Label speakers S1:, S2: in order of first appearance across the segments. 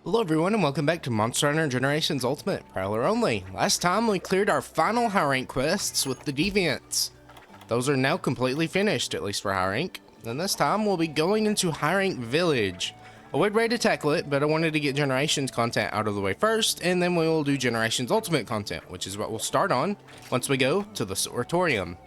S1: Hello everyone and welcome back to Monster Hunter Generations Ultimate, Prowler only. Last time we cleared our final high rank quests with the deviants. Those are now completely finished, at least for high rank. And this time we'll be going into high rank village. I would ready to tackle it, but I wanted to get Generations content out of the way first, and then we will do Generations Ultimate content, which is what we'll start on once we go to the Soaratorium.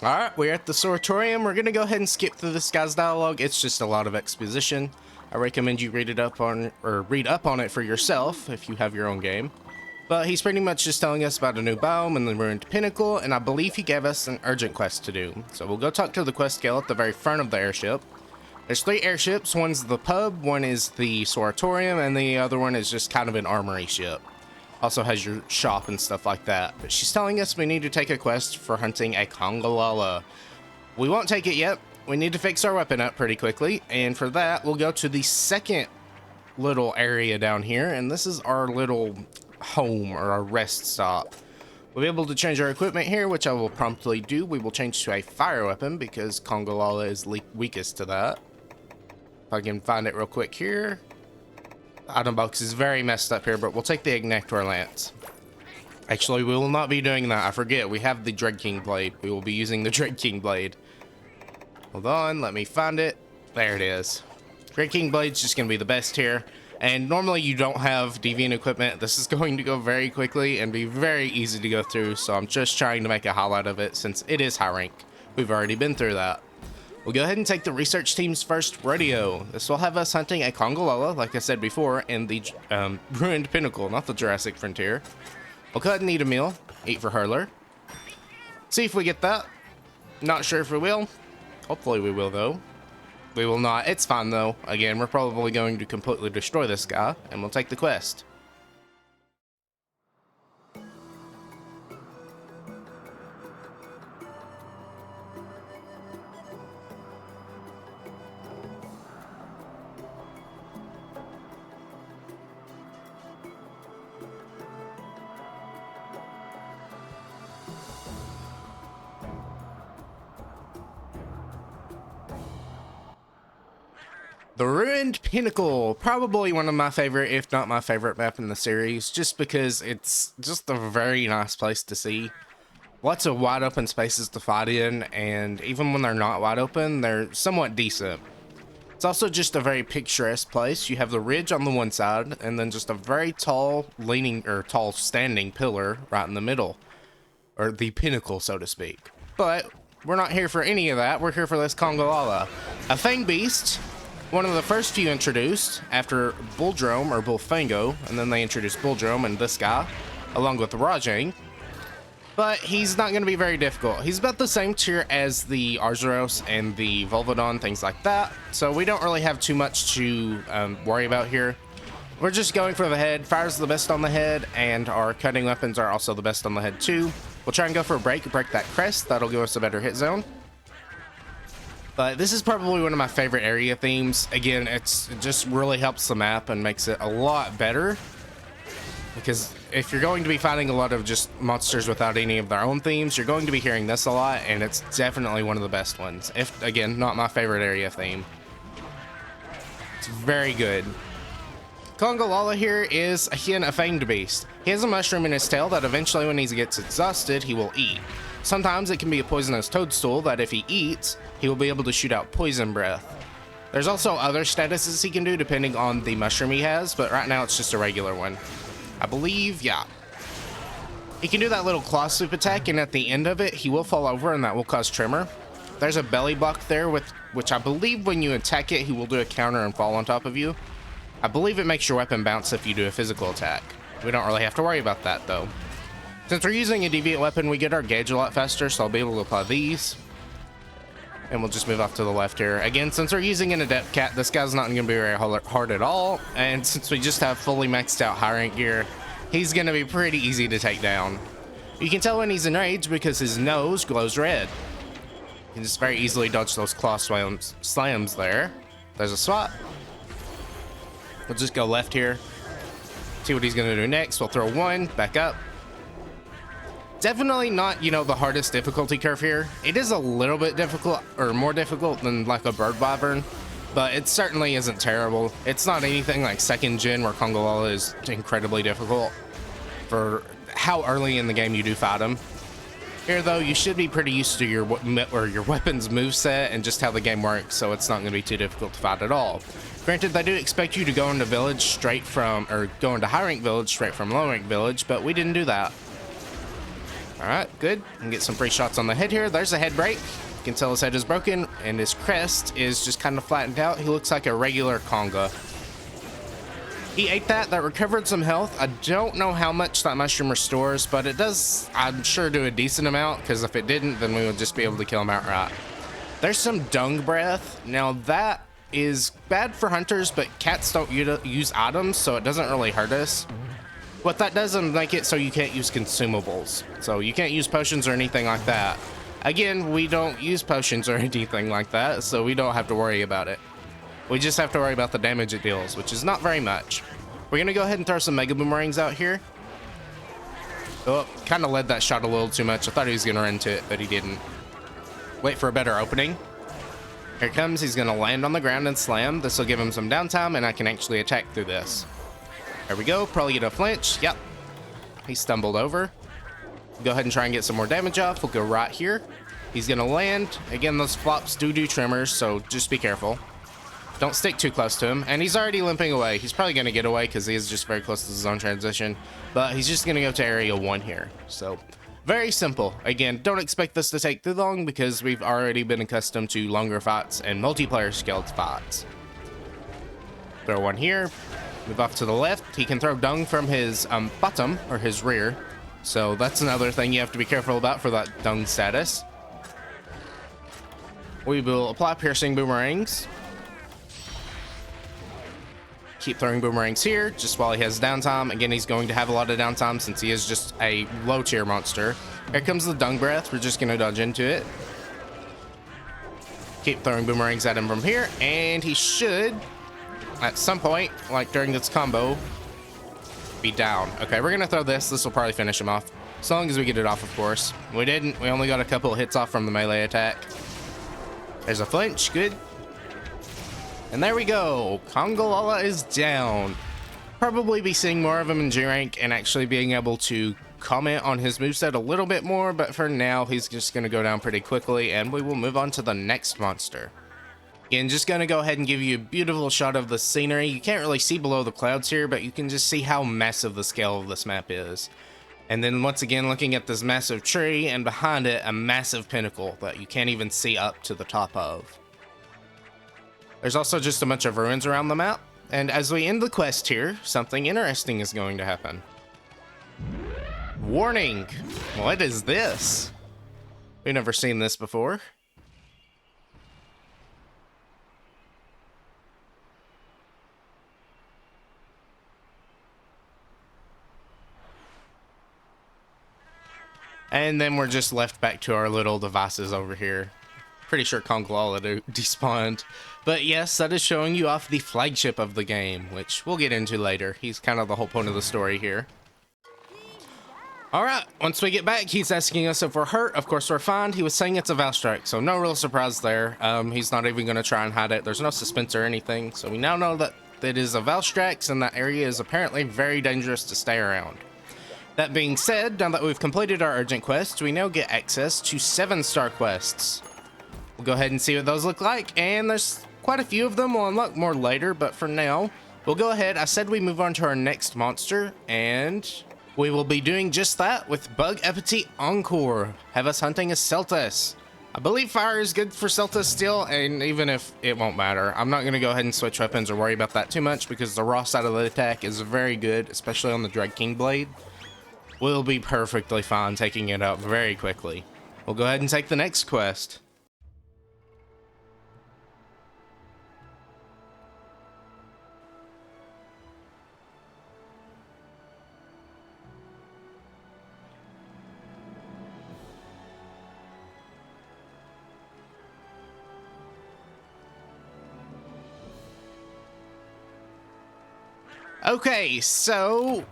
S1: Alright, we're at the Soaratorium. We're gonna go ahead and skip through this guy's dialogue. It's just a lot of exposition. I recommend you read up on it for yourself if you have your own game. But he's pretty much just telling us about a new biome and the ruined pinnacle, and I believe he gave us an urgent quest to do. So we'll go talk to the quest scale at the very front of the airship. There's 3 airships. One's the pub, one is the Soaratorium, and the other one is just kind of an armory ship. Also has your shop and stuff like that. But she's telling us we need to take a quest for hunting a Kongolala. We won't take it yet. We need to fix our weapon up pretty quickly. And for that, we'll go to the second little area down here. And this is our little home or our rest stop. We'll be able to change our equipment here, which I will promptly do. We will change to a fire weapon because Kongolala is weakest to that. If I can find it real quick here. Item box is very messed up here, but we'll take the Ignactor Lance. Actually, we will not be doing that. I forget, we have the Dread King Blade. We will be using the Dread King Blade. Hold on, let me find it. There it is. Dread King Blade's just going to be the best here. And normally you don't have deviant equipment. This is going to go very quickly and be very easy to go through. So I'm just trying to make a highlight of it since it is high rank. We've already been through that. We'll go ahead and take the research team's first radio. This will have us hunting a Kongolala, like I said before, in the ruined pinnacle, not the Jurassic Frontier. We'll go ahead and eat a meal. Eat for Hurler. See if we get that. Not sure if we will. Hopefully we will, though. We will not. It's fine, though. Again, we're probably going to completely destroy this guy, and we'll take the quest. The Ruined Pinnacle, probably one of my favorite, if not my favorite map in the series, just because it's just a very nice place to see. Lots of wide open spaces to fight in, and even when they're not wide open, they're somewhat decent. It's also just a very picturesque place. You have the ridge on the one side, and then just a very tall tall standing pillar right in the middle. Or the pinnacle, so to speak. But we're not here for any of that. We're here for this Kongolala. A Fang Beast. One of the first few introduced after Bulldrome or Bullfango, and then they introduced Bulldrome and this guy, along with Rajang. But he's not going to be very difficult. He's about the same tier as the Arzuros and the Volvodon, things like that. So we don't really have too much to worry about here. We're just going for the head. Fire's the best on the head, and our cutting weapons are also the best on the head too. We'll try and go for a break that crest. That'll give us a better hit zone. But this is probably one of my favorite area themes. Again, it just really helps the map and makes it a lot better. Because if you're going to be fighting a lot of just monsters without any of their own themes, you're going to be hearing this a lot, and it's definitely one of the best ones. If, again, not my favorite area theme. It's very good. Kongolala here is, again, a famed beast. He has a mushroom in his tail that eventually when he gets exhausted, he will eat. Sometimes it can be a poisonous toadstool that if he eats, he will be able to shoot out poison breath. There's also other statuses he can do depending on the mushroom he has, but right now it's just a regular one. I believe, yeah. He can do that little claw sweep attack, and at the end of it, he will fall over and that will cause tremor. There's a belly block there, which I believe when you attack it, he will do a counter and fall on top of you. I believe it makes your weapon bounce if you do a physical attack. We don't really have to worry about that, though. Since we're using a deviant weapon, we get our gauge a lot faster, so I'll be able to apply these. And we'll just move off to the left here. Again, since we're using an Adept Cat, this guy's not going to be very hard at all. And since we just have fully maxed out high rank gear, he's going to be pretty easy to take down. You can tell when he's enraged because his nose glows red. You can just very easily dodge those claw slams there. There's a swat. We'll just go left here. See what he's going to do next. We'll throw one, back up. Definitely not, you know, the hardest difficulty curve here. It is a little bit difficult, or more difficult than like a bird wyvern, but it certainly isn't terrible. It's not anything like 2nd gen where Kongolala is incredibly difficult for how early in the game you do fight him. Here though, you should be pretty used to your weapon's moveset and just how the game works, so it's not going to be too difficult to fight at all. Granted, they do expect you to go into village straight from, or go into high rank village straight from low rank village, but we didn't do that. Alright, good. And get some free shots on the head here. There's a head break. You can tell his head is broken, and his crest is just kind of flattened out. He looks like a regular Conga. He ate that. That recovered some health. I don't know how much that mushroom restores, but it does, I'm sure, do a decent amount, because if it didn't, then we would just be able to kill him outright. There's some dung breath. Now, that is bad for hunters, but cats don't use items, so it doesn't really hurt us. What that doesn't make it so you can't use consumables. So you can't use potions or anything like that. Again, we don't use potions or anything like that, so we don't have to worry about it. We just have to worry about the damage it deals, which is not very much. We're going to go ahead and throw some Mega Boomerangs out here. Oh, kind of led that shot a little too much. I thought he was going to run into it, but he didn't. Wait for a better opening. Here it comes. He's going to land on the ground and slam. This will give him some downtime, and I can actually attack through this. There we go. Probably get a flinch. Yep. He stumbled over. Go ahead and try and get some more damage off. We'll go right here. He's going to land. Again, those flops do tremors, so just be careful. Don't stick too close to him. And he's already limping away. He's probably going to get away because he is just very close to the zone transition. But he's just going to go to area 1 here. So, very simple. Again, don't expect this to take too long because we've already been accustomed to longer fights and multiplayer scaled fights. Throw one here. Move off to the left. He can throw dung from his bottom, or his rear. So that's another thing you have to be careful about for that dung status. We will apply piercing boomerangs. Keep throwing boomerangs here, just while he has downtime. Again, he's going to have a lot of downtime since he is just a low tier monster. Here comes the dung breath. We're just going to dodge into it. Keep throwing boomerangs at him from here, and he should, at some point, like during this combo, be down. Okay, we're gonna throw this. This will probably finish him off. As long as we get it off, of course. We didn't. We only got a couple of hits off from the melee attack. There's a flinch. Good. And there we go. Kongolala is down. Probably be seeing more of him in G rank and actually being able to comment on his moveset a little bit more, but for now, he's just gonna go down pretty quickly, and we will move on to the next monster. Again, just gonna go ahead and give you a beautiful shot of the scenery. You can't really see below the clouds here, but you can just see how massive the scale of this map is. And then once again, looking at this massive tree, and behind it, a massive pinnacle that you can't even see up to the top of. There's also just a bunch of ruins around the map. And as we end the quest here, something interesting is going to happen. Warning! What is this? We've never seen this before. And then we're just left back to our little devices over here. Pretty sure Kongolala despawned. But yes, that is showing you off the flagship of the game, which we'll get into later. He's kind of the whole point of the story here. Alright, once we get back, he's asking us if we're hurt. Of course we're fine. He was saying it's a Valstrike, so no real surprise there. He's not even going to try and hide it. There's no suspense or anything. So we now know that it is a Valstrax, and that area is apparently very dangerous to stay around. That being said, now that we've completed our urgent quests, we now get access to 7-star quests. We'll go ahead and see what those look like, and there's quite a few of them. We'll unlock more later, but for now, we'll go ahead. I said we move on to our next monster, and we will be doing just that with Bug Appetite Encore. Have us hunting a Celtus. I believe fire is good for Celtus still, and even if it won't matter, I'm not going to go ahead and switch weapons or worry about that too much because the raw side of the attack is very good, especially on the Dread King Blade. We'll be perfectly fine taking it out very quickly. We'll go ahead and take the next quest. Okay, so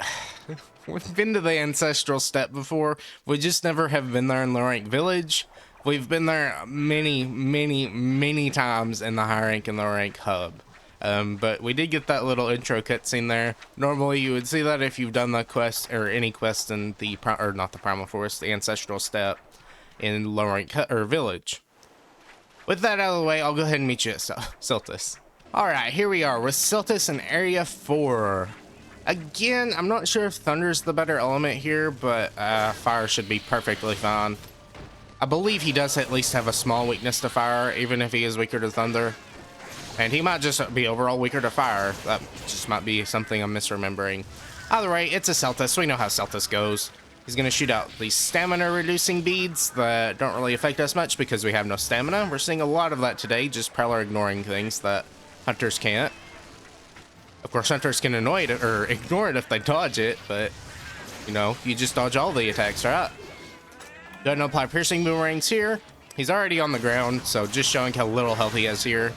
S1: we've been to the ancestral step before. We just never have been there in low rank village. We've been there many times in the high rank and low rank hub. But we did get that little intro cutscene there. Normally you would see that if you've done the quest or any quest in the not the primal forest, the ancestral step in low rank or village. With that out of the way, I'll go ahead and meet you at Siltus. Alright, here we are with Siltus in Area 4. Again, I'm not sure if Thunder's the better element here, but Fire should be perfectly fine. I believe he does at least have a small weakness to Fire, even if he is weaker to Thunder. And he might just be overall weaker to Fire. That just might be something I'm misremembering. Either way, it's a Siltus. We know how Siltus goes. He's going to shoot out these stamina reducing beads that don't really affect us much because we have no stamina. We're seeing a lot of that today, just Prowler ignoring things that hunters can't. Of course, hunters can annoy it or ignore it if they dodge it, but you know, you just dodge all the attacks, right? Go ahead and apply piercing boomerangs here. He's already on the ground, so just showing how little health he has here.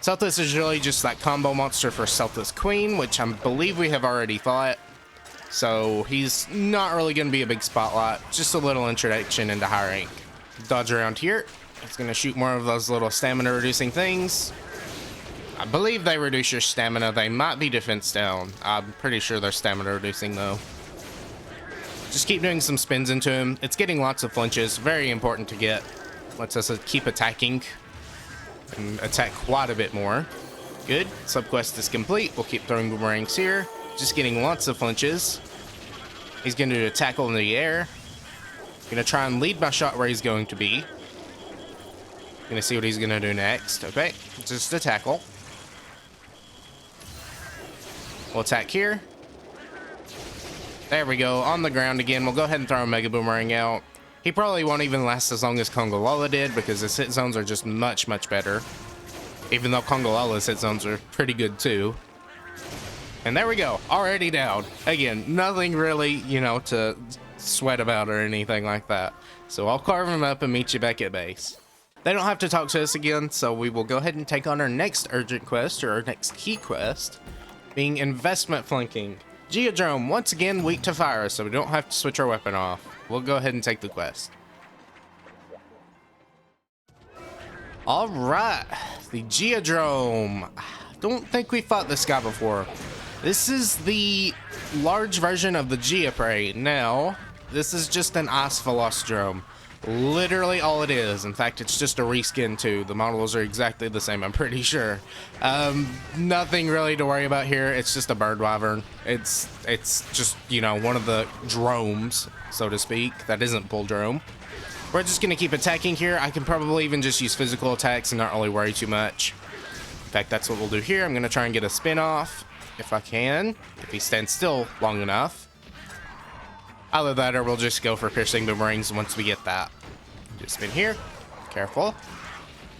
S1: Siltus is really just that combo monster for Siltus Queen, which I believe we have already fought. So he's not really going to be a big spotlight, just a little introduction into high rank. Dodge around here. It's going to shoot more of those little stamina reducing things. I believe they reduce your stamina. They might be defense down. I'm pretty sure they're stamina reducing though. Just keep doing some spins into him. It's getting lots of flinches. Very important to get. Lets us keep attacking and attack quite a bit more. Good. Subquest is complete. We'll keep throwing boomerangs here. Just getting lots of flinches. He's going to do a tackle in the air. Going to try and lead my shot where he's going to be. Going to see what he's going to do next. Okay. Just a tackle. We'll attack here. There we go, on the ground again. We'll go ahead and throw a Mega Boomerang out. He probably won't even last as long as Kongolala did because his hit zones are just much better. Even though Kongolala's hit zones are pretty good too. And there we go, already down. Again, nothing really, you know, to sweat about or anything like that. So I'll carve him up and meet you back at base. They don't have to talk to us again, so we will go ahead and take on our next urgent quest, or our next key quest, being investment flanking. Geodrome, once again, weak to fire, so we don't have to switch our weapon off. We'll go ahead and take the quest. Alright, the Geodrome. Don't think we fought this guy before. This is the large version of the Geoprey. Now, this is just an ice Velocidrome. Literally all it is. In fact, it's just a reskin too. The models are exactly the same, I'm pretty sure. Nothing really to worry about here. It's just a bird wyvern. It's just, you know, one of the dromes, so to speak, that isn't bull drome. We're just gonna keep attacking here. I can probably even just use physical attacks and not really worry too much. In fact, that's what we'll do here. I'm gonna try and get a spin off if I can, if he stands still long enough. Either that or we'll just go for piercing boomerangs once we get that. Just spin here. Careful.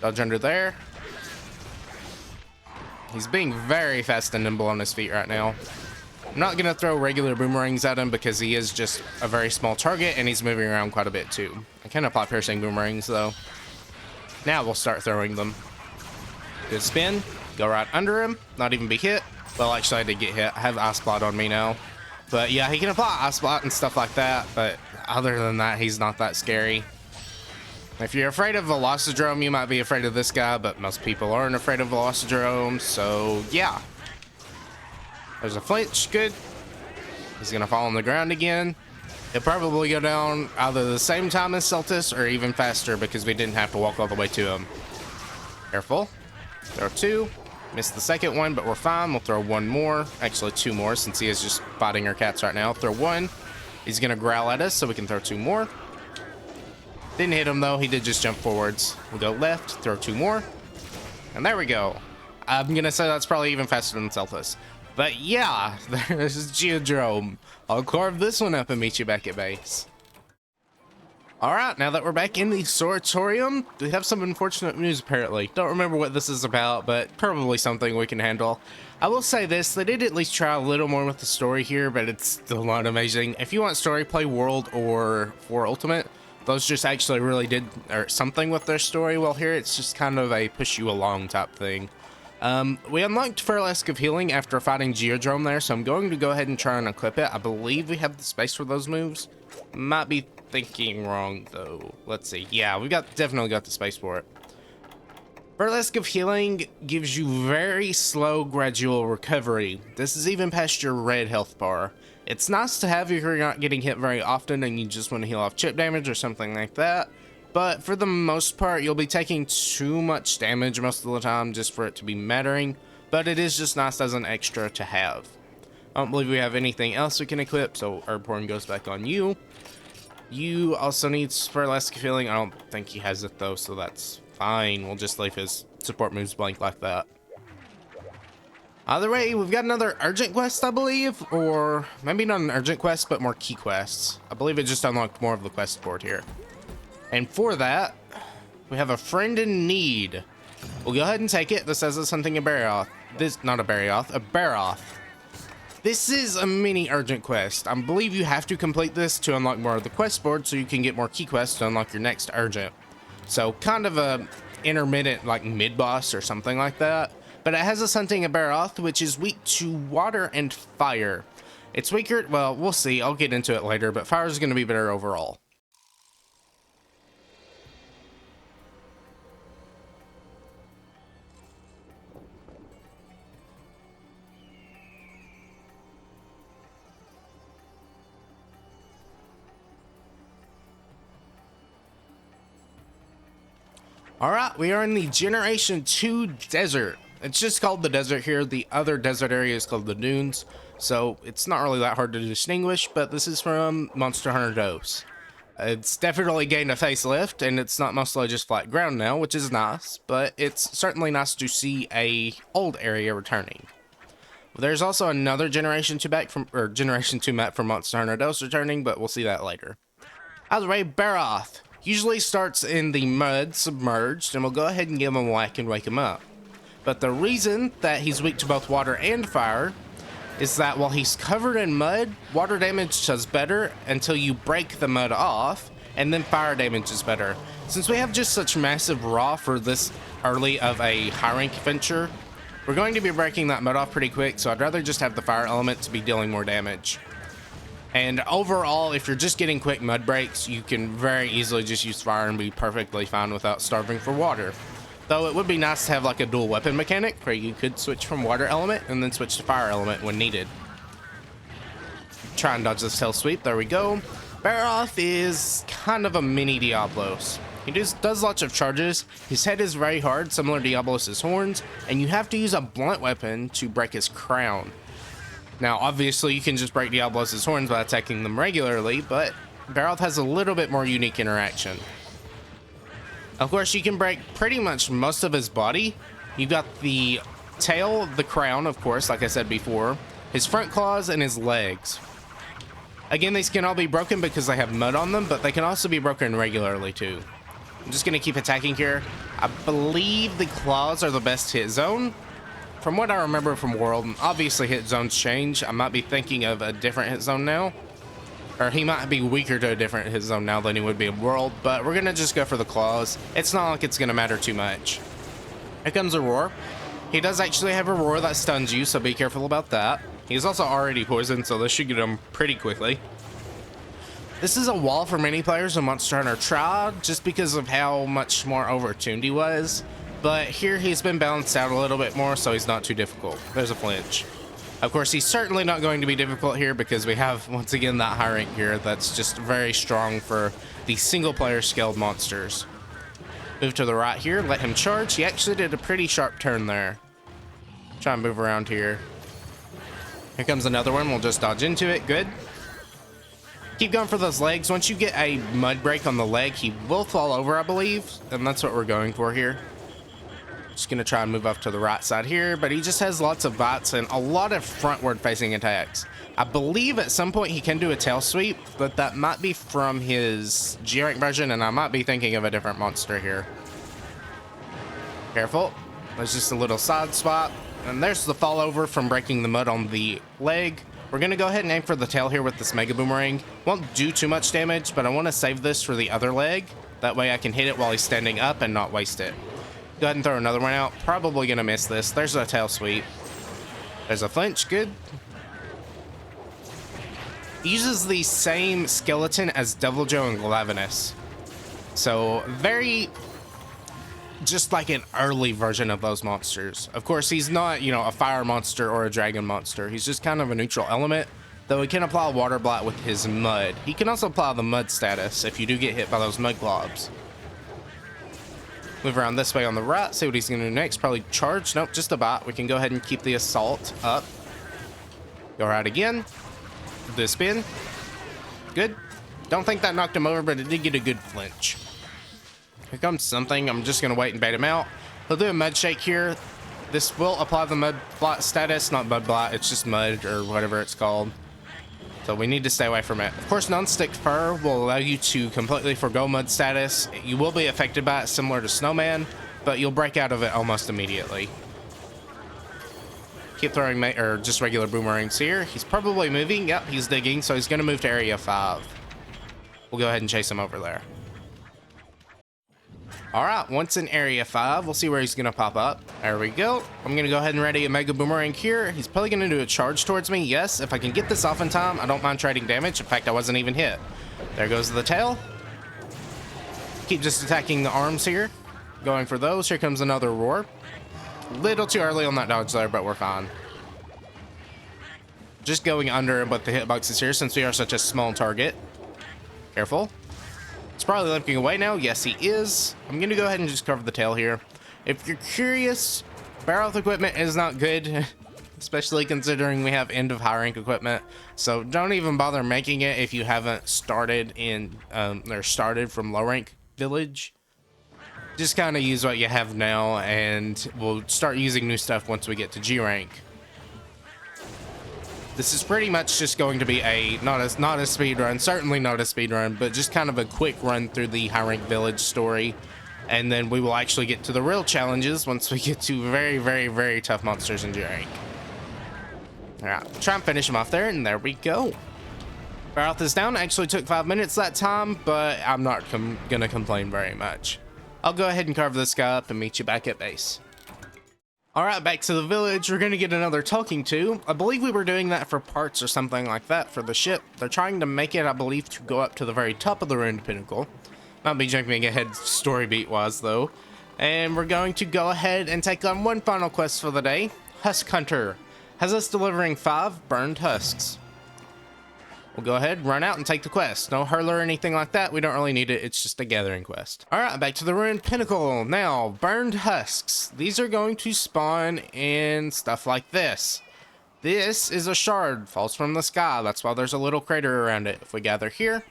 S1: Dodge under there. He's being very fast and nimble on his feet right now. I'm not going to throw regular boomerangs at him because he is just a very small target and he's moving around quite a bit too. I can apply piercing boomerangs though. Now we'll start throwing them. Good spin. Go right under him. Not even be hit. Well, actually I did get hit. I have Ice Blot on me now. But yeah, he can apply Ice Blot and stuff like that, but other than that, he's not that scary. If you're afraid of Velocidrome, you might be afraid of this guy, but most people aren't afraid of Velocidrome, so yeah. There's a flinch, good. He's gonna fall on the ground again. He'll probably go down either the same time as Siltus or even faster because we didn't have to walk all the way to him. Careful. Throw two. Missed the second one, but we're fine. We'll throw one more. Actually, two more since he is just fighting our cats right now. Throw one. He's going to growl at us, so we can throw two more. Didn't hit him, though. He did just jump forwards. We'll go left, throw two more. And there we go. I'm going to say that's probably even faster than Siltus. But yeah, there's Geodrome. I'll carve this one up and meet you back at base. Alright, now that we're back in the Soaratorium, we have some unfortunate news apparently. Don't remember what this is about, but probably something we can handle. I will say this, they did at least try a little more with the story here, but it's still not amazing. If you want story, play World or 4 Ultimate. Those just actually really did something with their story, while here it's just kind of a push you along type thing. We unlocked Husk of Healing after fighting Geodrome there, so I'm going to go ahead and try and equip it. I believe we have the space for those moves. Might be thinking wrong though. Let's see. Yeah, we definitely got the space for it. Husk of Healing gives you very slow, gradual recovery. This is even past your red health bar. It's nice to have if you're not getting hit very often and you just want to heal off chip damage or something like that. But for the most part, you'll be taking too much damage most of the time just for it to be mattering. But it is just nice as an extra to have. I don't believe we have anything else we can equip, so Herb goes back on you. You also need Husk of Healing. I don't think he has it though, so that's fine. We'll just leave his support moves blank like that. Either way, we've got another urgent quest, I believe, or maybe not an urgent quest, but more key quests. I believe it just unlocked more of the quest board here. And for that, we have a friend in need. We'll go ahead and take it. This says it's something a Barioth. Not a Barioth, a Baroth. This is a mini urgent quest. I believe you have to complete this to unlock more of the quest board so you can get more key quests to unlock your next urgent. So kind of a intermittent like mid-boss or something like that. But it has us hunting a Baroth, which is weak to water and fire. It's weaker, well, we'll see. I'll get into it later, but fire is going to be better overall. Alright, we are in the Generation 2 desert. It's just called the desert here. The other desert area is called the dunes. So it's not really that hard to distinguish, but this is from Monster Hunter DOS. It's definitely gained a facelift, and it's not mostly just flat ground now, which is nice, but it's certainly nice to see a old area returning. There's also another Generation 2 map from Monster Hunter DOS returning, but we'll see that later. Either way, Baroth usually starts in the mud, submerged, and we'll go ahead and give him a whack and wake him up. But the reason that he's weak to both water and fire is that while he's covered in mud, water damage does better until you break the mud off, and then fire damage is better. Since we have just such massive raw for this early of a high rank venture, we're going to be breaking that mud off pretty quick, so I'd rather just have the fire element to be dealing more damage. And overall, if you're just getting quick mud breaks, you can very easily just use fire and be perfectly fine without starving for water. Though it would be nice to have like a dual weapon mechanic where you could switch from water element and then switch to fire element when needed. Try and dodge this tail sweep. There we go. Baroth is kind of a mini Diablos. He does lots of charges. His head is very hard, similar to Diablos' horns, and you have to use a blunt weapon to break his crown. Now, obviously, you can just break Diablos' horns by attacking them regularly, but Baroth has a little bit more unique interaction. Of course, you can break pretty much most of his body. You've got the tail, the crown, of course, like I said before, his front claws, and his legs. Again, these can all be broken because they have mud on them, but they can also be broken regularly, too. I'm just going to keep attacking here. I believe the claws are the best hit zone. From what I remember from World, obviously hit zones change. I might be thinking of a different hit zone now. Or he might be weaker to a different hit zone now than he would be in World, but we're going to just go for the claws. It's not like it's going to matter too much. Here comes a roar. He does actually have a roar that stuns you, so be careful about that. He's also already poisoned, so this should get him pretty quickly. This is a wall for many players in Monster Hunter tried, just because of how much more overtuned he was. But here he's been balanced out a little bit more, so he's not too difficult. There's a flinch. Of course, he's certainly not going to be difficult here because we have, once again, that high rank here that's just very strong for the single-player scaled monsters. Move to the right here, let him charge. He actually did a pretty sharp turn there. Try and move around here. Here comes another one. We'll just dodge into it. Good. Keep going for those legs. Once you get a mud break on the leg, he will fall over, I believe, and that's what we're going for here. Just gonna try and move up to the right side here, but he just has lots of bites and a lot of frontward facing attacks. I believe at some point he can do a tail sweep, but that might be from his G-rank version, and I might be thinking of a different monster here. Careful. There's just a little side spot, and there's the fall over from breaking the mud on the leg. We're gonna go ahead and aim for the tail here with this Mega Boomerang. Won't do too much damage, but I want to save this for the other leg. That way I can hit it while he's standing up and not waste it. Go ahead and throw another one out. Probably gonna miss this. There's a tail sweep. There's a flinch. Good. He uses the same skeleton as Devil Joe and Glavenus. So very just like an early version of those monsters. Of course, he's not, you know, a fire monster or a dragon monster. He's just kind of a neutral element, though he can apply water blight with his mud. He can also apply the mud status if you do get hit by those mud globs. Move around this way on the right, see what he's gonna do next. Probably charge. Nope, just a bot. We can go ahead and keep the assault up. Go right again. Do a spin. Good. Don't think that knocked him over, but it did get a good flinch. Here comes something. I'm just gonna wait and bait him out. He'll do a mud shake here. This will apply the mud blight status, not mud blight, it's just mud or whatever it's called. So we need to stay away from it. Of course, non-stick fur will allow you to completely forgo mud status. You will be affected by it, similar to Snowman, but you'll break out of it almost immediately. Keep throwing or just regular boomerangs here. He's probably moving. Yep, he's digging, so he's gonna move to area 5. We'll go ahead and chase him over there. All right, once in area 5, we'll see where he's gonna pop up. There we go. I'm gonna go ahead and ready a mega boomerang here. He's probably gonna do a charge towards me. Yes, if I can get this off in time, I don't mind trading damage. In fact, I wasn't even hit. There goes the tail. Keep just attacking the arms here. Going for those. Here comes another roar. Little too early on that dodge there, but we're fine. Just going under with the hitboxes here since we are such a small target. Careful. He's probably limping away now. Yes, he is. I'm going to go ahead and just cover the tail here. If you're curious, barrel equipment is not good, especially considering we have end of high rank equipment. So don't even bother making it if you haven't started in, or started from low rank village. Just kind of use what you have now, and we'll start using new stuff once we get to G rank. This is pretty much just going to be a, not a speed run, certainly not a speed run, but just kind of a quick run through the high rank village story. And then we will actually get to the real challenges once we get to very, very, very tough monsters in G rank. Alright, try and finish them off there, and there we go. Barrel is down. Actually took 5 minutes that time, but I'm not gonna complain very much. I'll go ahead and carve this guy up and meet you back at base. Alright, back to the village. We're gonna get another talking to. I believe we were doing that for parts or something like that for the ship. They're trying to make it, I believe, to go up to the very top of the ruined pinnacle. Might be jumping ahead story beat wise though. And we're going to go ahead and take on one final quest for the day. Husk Hunter has us delivering 5 burned husks. We'll go ahead, run out, and take the quest. No hurler or anything like that. We don't really need it. It's just a gathering quest. All right, back to the ruined pinnacle. Now, burned husks. These are going to spawn in stuff like this. This is a shard. Falls from the sky. That's why there's a little crater around it. If we gather here,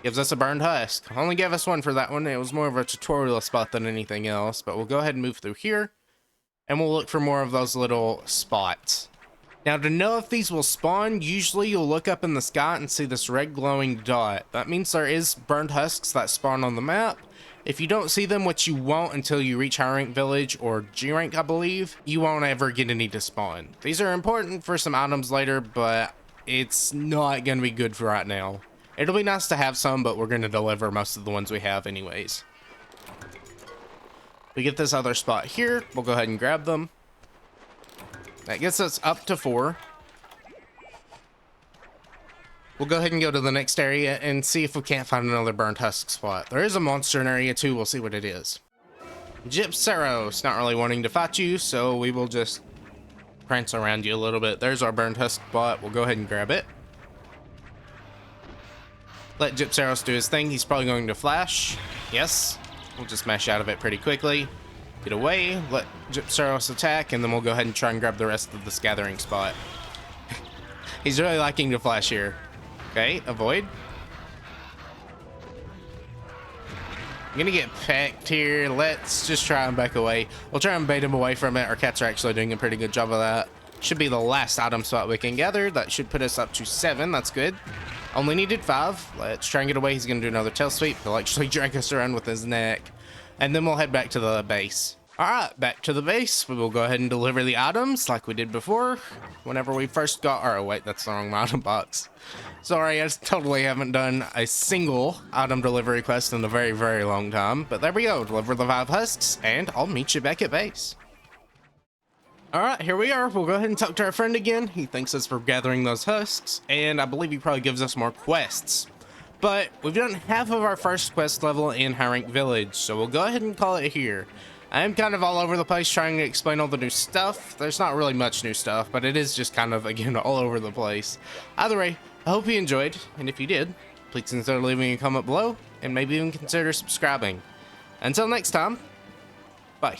S1: gives us a burned husk. Only gave us one for that one. It was more of a tutorial spot than anything else. But we'll go ahead and move through here, and we'll look for more of those little spots. Now, to know if these will spawn, usually you'll look up in the sky and see this red glowing dot. That means there is burned husks that spawn on the map. If you don't see them, which you won't until you reach high rank village or G rank, I believe, you won't ever get any to spawn. These are important for some items later, but it's not going to be good for right now. It'll be nice to have some, but we're going to deliver most of the ones we have anyways. We get this other spot here. We'll go ahead and grab them. That gets us up to 4. We'll go ahead and go to the next area and see if we can't find another burnt husk spot. There is a monster in area 2. We'll see what it is. Gypsaros, not really wanting to fight you, so we will just prance around you a little bit. There's our burnt husk spot. We'll go ahead and grab it. Let Gypsaros do his thing. He's probably going to flash. Yes. We'll just smash out of it pretty quickly. Get away, let Gypsaros attack, and then we'll go ahead and try and grab the rest of this gathering spot. He's really liking to flash here. Okay, avoid. I'm gonna get pecked here. Let's just try and back away. We'll try and bait him away from it. Our cats are actually doing a pretty good job of that. Should be the last item spot we can gather. That should put us up to 7. That's good. Only needed 5. Let's try and get away. He's gonna do another tail sweep. He'll actually drag us around with his neck. And then we'll head back to the base. Alright, back to the base. We will go ahead and deliver the items like we did before. Whenever we first got... Oh, wait, that's the wrong item box. Sorry, I totally haven't done a single item delivery quest in a very, very long time. But there we go. Deliver the 5 husks, and I'll meet you back at base. Alright, here we are. We'll go ahead and talk to our friend again. He thanks us for gathering those husks, and I believe he probably gives us more quests. But we've done half of our first quest level in High Rank Village, so we'll go ahead and call it here. I am kind of all over the place trying to explain all the new stuff. There's not really much new stuff, but it is just kind of, again, all over the place. Either way, I hope you enjoyed, and if you did, please consider leaving a comment below, and maybe even consider subscribing. Until next time, bye.